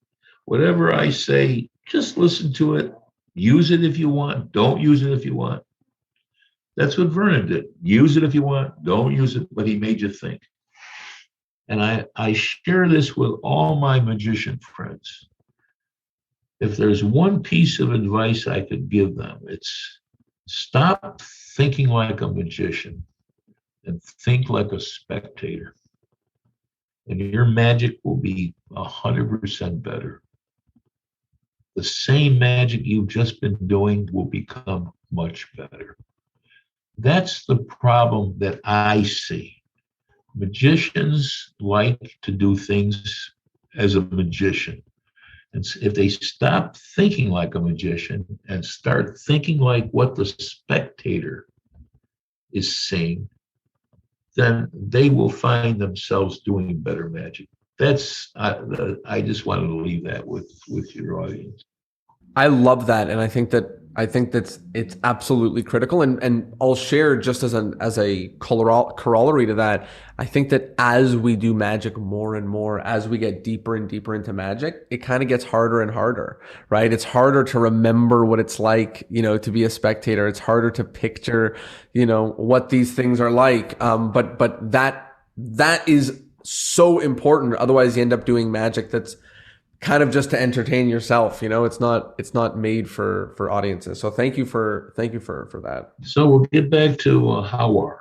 Speaker 2: whatever I say, just listen to it. Use it if you want. Don't use it if you want. That's what Vernon did. Use it if you want. Don't use it, but he made you think. And I share this with all my magician friends. If there's one piece of advice I could give them, it's stop thinking like a magician and think like a spectator. And your magic will be 100% better. The same magic you've just been doing will become much better. That's the problem that I see. Magicians like to do things as a magician. And if they stop thinking like a magician and start thinking like what the spectator is seeing, then they will find themselves doing better magic. That's I just wanted to leave that with your audience.
Speaker 1: I love that, and I think that's it's absolutely critical. And I'll share just as a corollary to that. I think that as we do magic more and more, as we get deeper and deeper into magic, it kind of gets harder and harder, right? It's harder to remember what it's like, to be a spectator. It's harder to picture, what these things are like. But that is so important. Otherwise, you end up doing magic that's kind of just to entertain yourself. It's not made for audiences. So thank you for that.
Speaker 2: So we'll get back to Howard.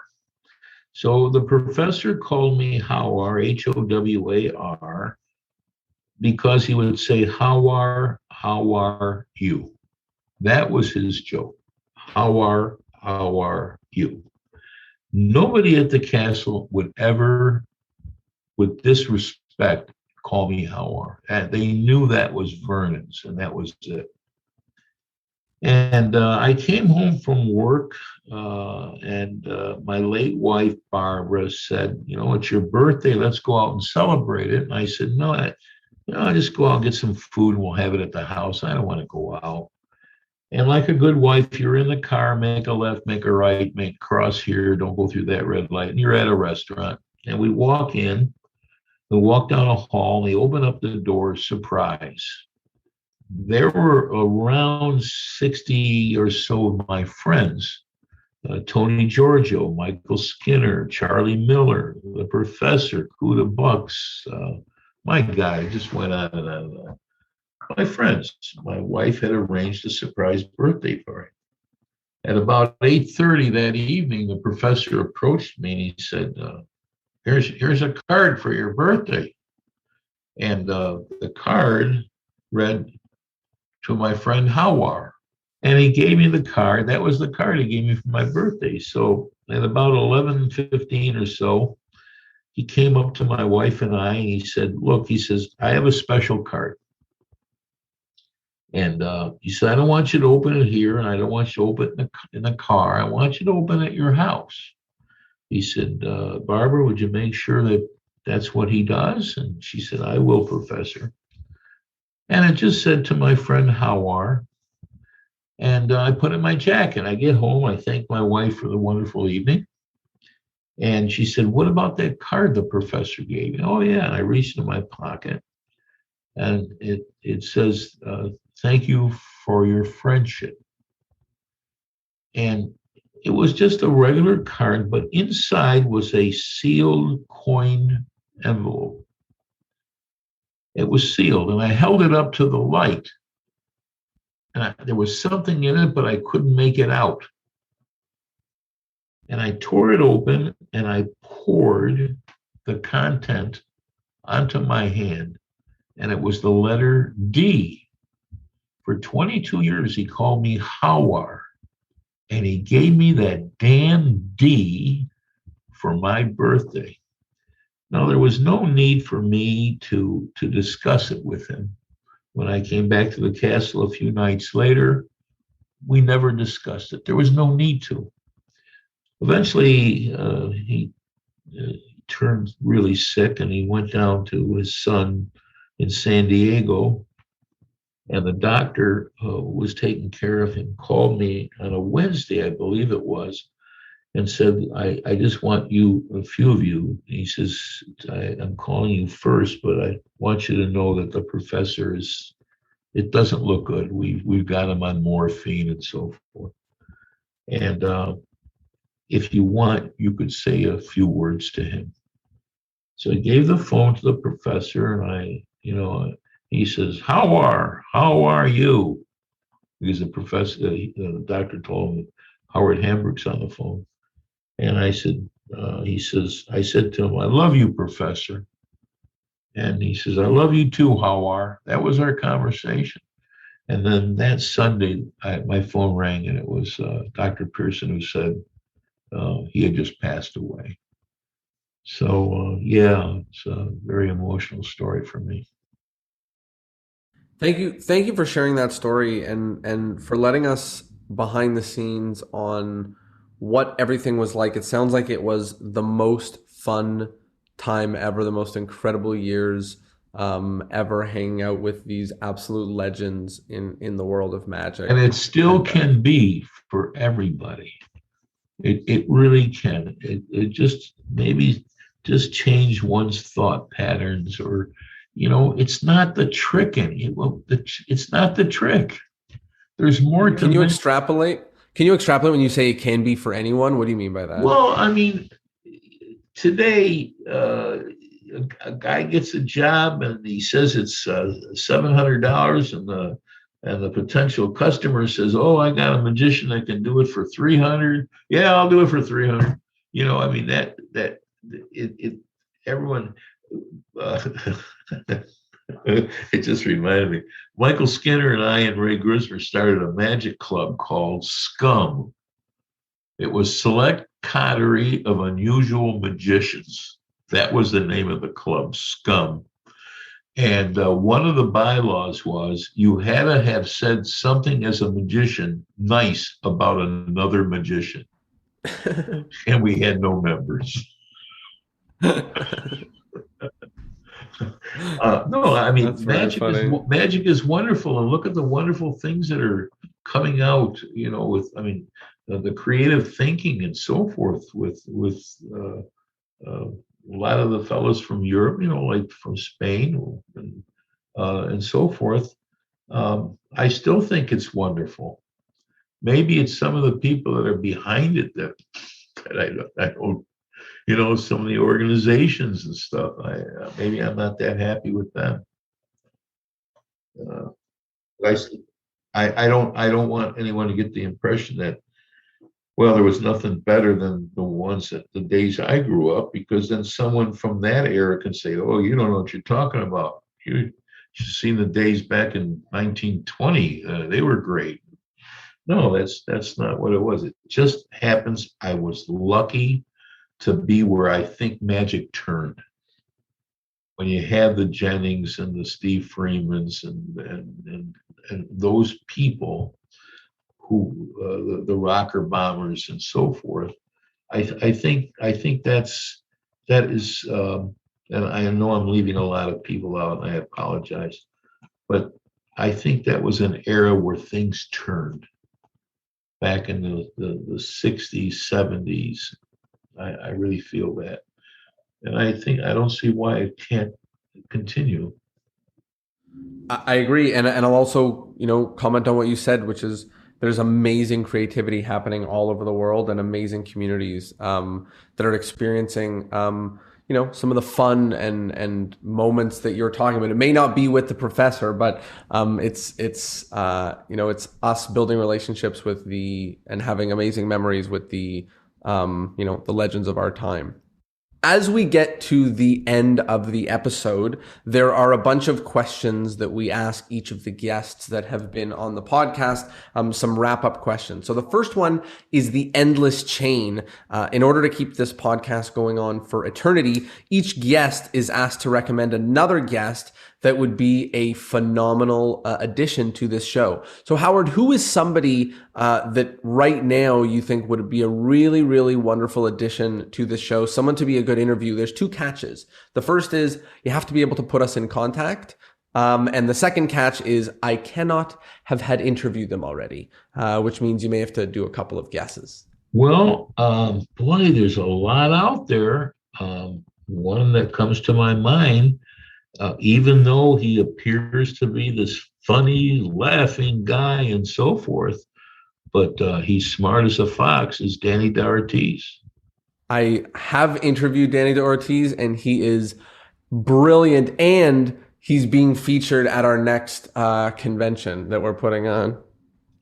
Speaker 2: So the professor called me Howard, Howar, because he would say, how are you? That was his joke. How are you? Nobody at the castle would ever, with disrespect, call me Howard. And they knew that was Vernon's, and that was it. And I came home from work, and my late wife, Barbara, said, it's your birthday. Let's go out and celebrate it. And I said, no, I just go out and get some food and we'll have it at the house. I don't want to go out. And like a good wife, you're in the car, make a left, make a right, make cross here, don't go through that red light. And you're at a restaurant. And we walk in, we walk down a hall, and they open up the door, surprise. There were around 60 or so of my friends, Tony Giorgio, Michael Skinner, Charlie Miller, the professor, Kuda Bucks. My God, it just went on and on and on. My friends, my wife had arranged a surprise birthday party. At about 8:30 that evening, the professor approached me and he said, here's a card for your birthday. And the card read, to my friend Howard. And he gave me the card. That was the card he gave me for my birthday. So at about 11:15 or so, he came up to my wife and I, and he said, look, he says, I have a special card. And he said, I don't want you to open it here, and I don't want you to open it in the car. I want you to open it at your house. He said, Barbara, would you make sure that that's what he does? And she said, I will, Professor. And it just said to my friend Howard. And I put it in my jacket. I get home. I thank my wife for the wonderful evening. And she said, what about that card the professor gave you? Oh, yeah. And I reached in my pocket. And it says, thank you for your friendship. And it was just a regular card, but inside was a sealed coin envelope. It was sealed, and I held it up to the light. there was something in it, but I couldn't make it out. And I tore it open and I poured the content onto my hand, and it was the letter D. For 22 years, he called me Howard, and he gave me that damn D for my birthday. Now, there was no need for me to discuss it with him. When I came back to the castle a few nights later, we never discussed it. There was no need to. Eventually, he turned really sick, and he went down to his son in San Diego. And the doctor was taking care of him, called me on a Wednesday, I believe it was, and said, I just want you, a few of you. He says, I'm calling you first, but I want you to know that the professor it doesn't look good. We've got him on morphine and so forth. And if you want, you could say a few words to him. So I gave the phone to the professor, and he says, how are you? Because the doctor told him Howard Hamburg's on the phone. And I said, I said to him, I love you, Professor. And he says, I love you too, Howard. That was our conversation. And then that Sunday, my phone rang, and it was Dr. Pearson, who said he had just passed away. So, it's a very emotional story for me.
Speaker 1: Thank you for sharing that story and for letting us behind the scenes on what everything was like. It sounds like it was the most fun time ever, the most incredible years ever, hanging out with these absolute legends in the world of magic.
Speaker 2: And it still can be for everybody. It really can. It just maybe just change one's thought patterns, or it's not the trick it's not the trick. There's more to
Speaker 1: Can you extrapolate? Can you extrapolate when you say it can be for anyone? What do you mean by that?
Speaker 2: Well, I mean, today a guy gets a job and he says it's $700, and the potential customer says, "Oh, I got a magician that can do it for 300. Yeah, I'll do it for 300." I mean everyone. It just reminded me. Michael Skinner and I and Ray Grismer started a magic club called Scum. It was Select Coterie of Unusual Magicians. That was the name of the club, Scum. And one of the bylaws was you had to have said something as a magician nice about another magician. And we had no members. No, I mean, magic is wonderful, and look at the wonderful things that are coming out. The creative thinking and so forth with a lot of the fellows from Europe, like from Spain and so forth. I still think it's wonderful. Maybe it's some of the people that are behind it that I don't. Some of the organizations and stuff. Maybe I'm not that happy with them. I don't want anyone to get the impression that, well, there was nothing better than the days I grew up, because then someone from that era can say, "Oh, you don't know what you're talking about. You should have seen the days back in 1920. They were great." No, that's not what it was. It just happens I was lucky to be where I think magic turned. When you have the Jennings and the Steve Freemans and those people who the rocker bombers and so forth, I think that is and I know I'm leaving a lot of people out, and I apologize, but I think that was an era where things turned back in the 60s, 70s. I really feel that. And I don't see why it can't continue.
Speaker 1: I agree. And I'll also, comment on what you said, which is there's amazing creativity happening all over the world, and amazing communities that are experiencing, some of the fun and moments that you're talking about. It may not be with the professor, but it's us building relationships with and having amazing memories with the legends of our time. As we get to the end of the episode, there are a bunch of questions that we ask each of the guests that have been on the podcast, some wrap-up questions. So the first one is the endless chain. In order to keep this podcast going on for eternity, each guest is asked to recommend another guest that would be a phenomenal addition to this show. So Howard, who is somebody that right now you think would be a really, really wonderful addition to this show, someone to be a good interview? There's two catches. The first is you have to be able to put us in contact. And the second catch is I cannot have had interviewed them already, which means you may have to do a couple of guesses.
Speaker 2: Well, boy, there's a lot out there. One that comes to my mind, even though he appears to be this funny, laughing guy and so forth, but he's smart as a fox, is Danny Ortiz.
Speaker 1: I have interviewed Danny Ortiz, and he is brilliant, and he's being featured at our next convention that we're putting on.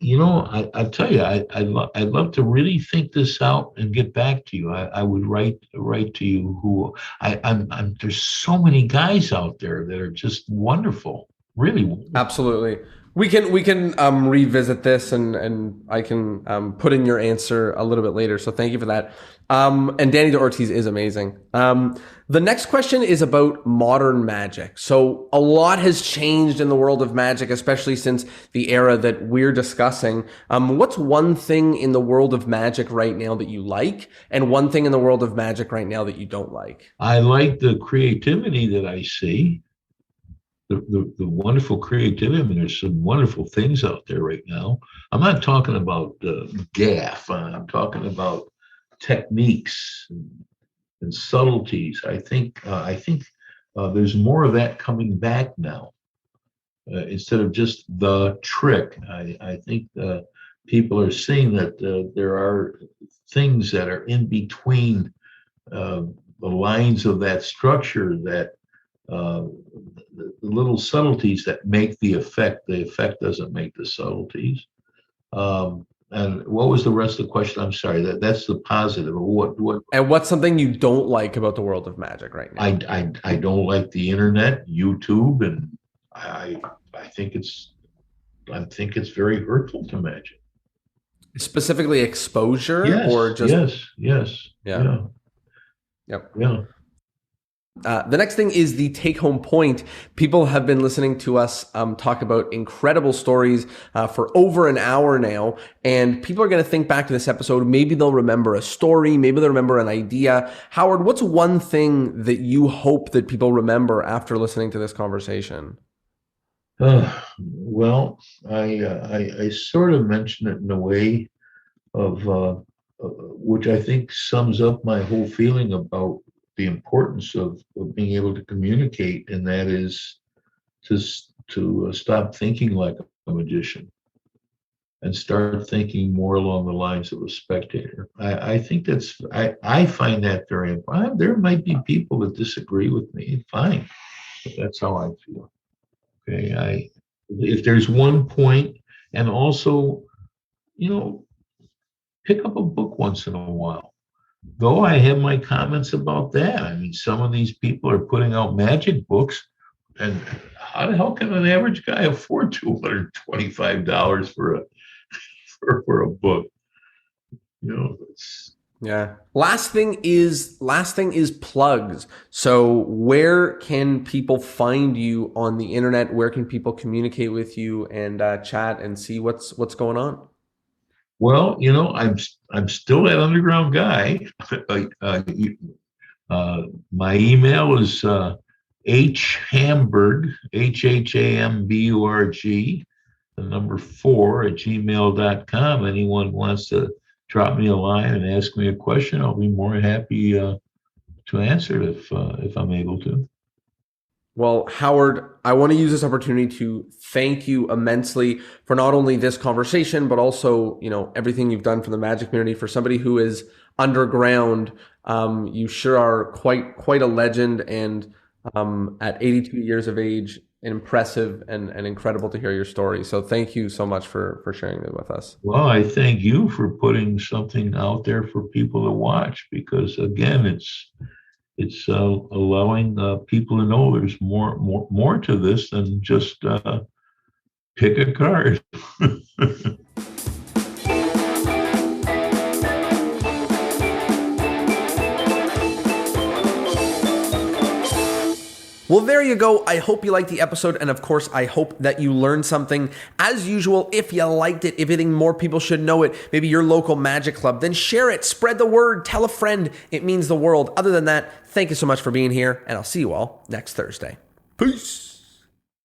Speaker 2: I tell you, I'd love to really think this out and get back to you. I would write to you. Who I'm there's so many guys out there that are just wonderful, really wonderful.
Speaker 1: Absolutely. We can revisit this, and I can put in your answer a little bit later. So thank you for that. And Danny Ortiz is amazing. The next question is about modern magic. So a lot has changed in the world of magic, especially since the era that we're discussing. What's one thing in the world of magic right now that you like, and one thing in the world of magic right now that you don't like?
Speaker 2: I like the creativity that I see. The wonderful creativity. I mean, there's some wonderful things out there right now. I'm not talking about gaff. I'm talking about techniques and subtleties. I think there's more of that coming back now, instead of just the trick. I think people are seeing that there are things that are in between the lines of that structure, that the little subtleties that make the effect. The effect doesn't make the subtleties. And what was the rest of the question? I'm sorry. That's the positive. What?
Speaker 1: And what's something you don't like about the world of magic right now?
Speaker 2: I don't like the internet, YouTube, and I think it's very hurtful to magic.
Speaker 1: Specifically exposure,
Speaker 2: yes,
Speaker 1: or just
Speaker 2: yes.
Speaker 1: Yeah. Yep.
Speaker 2: Yeah.
Speaker 1: The next thing is the take-home point. People have been listening to us talk about incredible stories for over an hour now, and people are going to think back to this episode. Maybe they'll remember a story, maybe they'll remember an idea. Howard, what's one thing that you hope that people remember after listening to this conversation?
Speaker 2: Well, I sort of mentioned it in a way of which I think sums up my whole feeling about the importance of being able to communicate, and that is to stop thinking like a magician and start thinking more along the lines of a spectator. I think I find that very important. There might be people that disagree with me, fine, but that's how I feel. Okay, if there's one point, and also, pick up a book once in a while. Though I have my comments about that. I mean, some of these people are putting out magic books, and how the hell can an average guy afford $225 for a book?
Speaker 1: Yeah. Last thing is plugs. So where can people find you on the internet? Where can people communicate with you and chat and see what's going on?
Speaker 2: Well, I'm still that underground guy. My email is hhamburg, HHAMBURG, the number 4 at gmail.com. Anyone wants to drop me a line and ask me a question, I'll be more happy to answer it if I'm able to.
Speaker 1: Well, Howard, I want to use this opportunity to thank you immensely for not only this conversation, but also, everything you've done for the Magic community. For somebody who is underground, you sure are quite a legend, and at 82 years of age, impressive and incredible to hear your story. So thank you so much for sharing it with us.
Speaker 2: Well, I thank you for putting something out there for people to watch because, again, it's allowing people to know there's more to this than just pick a card.
Speaker 1: Well, there you go. I hope you liked the episode. And of course, I hope that you learned something. As usual, if you liked it, if you think more people should know it, maybe your local Magic club, then share it, spread the word, tell a friend. It means the world. Other than that, thank you so much for being here, and I'll see you all next Thursday. Peace.